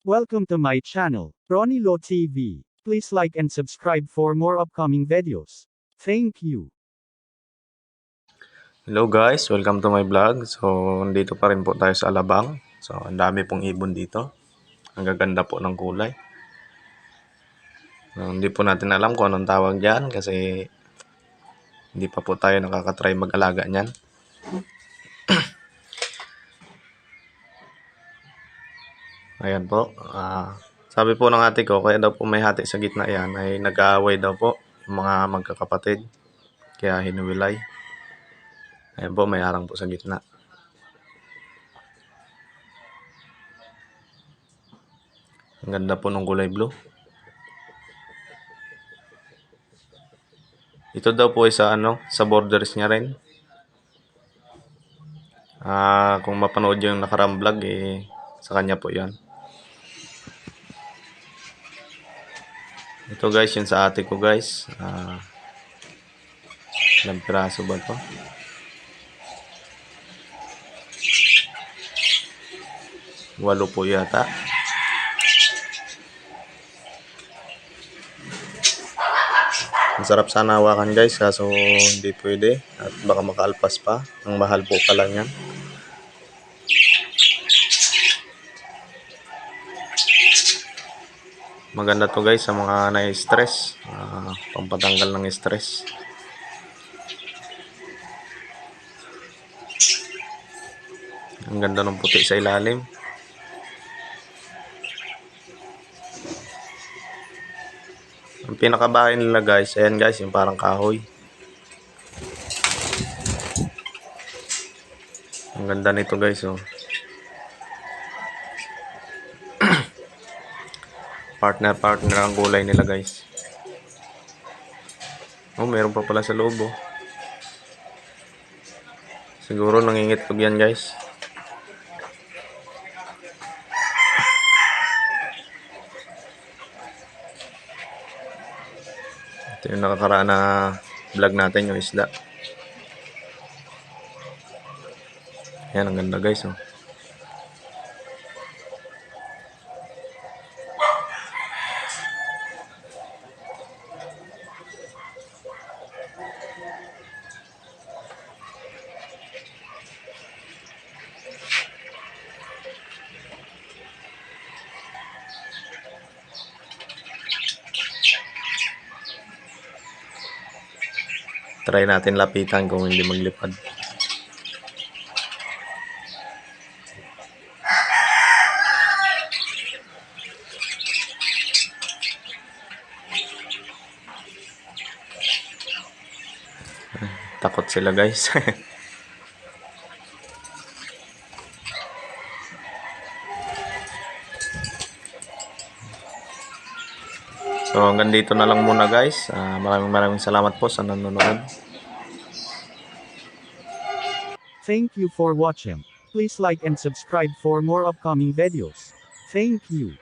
Welcome to my channel, Ronnie Lo TV. Please like and subscribe for more upcoming videos. Thank you. Hello guys, welcome to my vlog. So, nandito pa rin po tayo sa Alabang. So, ang dami pong ibon dito. Ang gaganda po ng kulay. Hindi po natin alam kung anong tawag dyan kasi hindi pa po tayo nakakatry mag-alaga niyan. Ayan po. Sabi po ng ate ko, kaya daw po may hati sa gitna yan ay nag-aaway daw po yung mga magkakapatid. Kaya hinuwilay. Ayan po, may harang po sa gitna. Ang ganda po ng kulay blue. Ito daw po ay sa sa borders niya rin. Kung mapanood yung nakarang vlog sa kanya po 'yan. Ito guys, yun sa ate ko guys. Ilang piraso ba to? Walo po yata. Masarap sana hawakan guys, kaso hindi pwede at baka makaalpas pa. Ang mahal po pala niyan. Maganda to guys sa mga na-stress, pampatanggal ng stress. Ang ganda ng puti sa ilalim. Ang pinakabahay nila guys, ayan guys, yung parang kahoy. Ang ganda nito guys, oh. Partner ang kulay nila guys. Oh, meron pa pala sa loob, oh. Siguro nangingitlog yan guys. Ito yung nakakaraan na vlog natin, yung isda. Ayan, ang ganda guys, oh. Try natin lapitan kung hindi maglipad. Takot sila guys. So hanggang dito na lang muna guys. Maraming salamat po sa nanonood. Thank you for watching. Please like and subscribe for more upcoming videos. Thank you.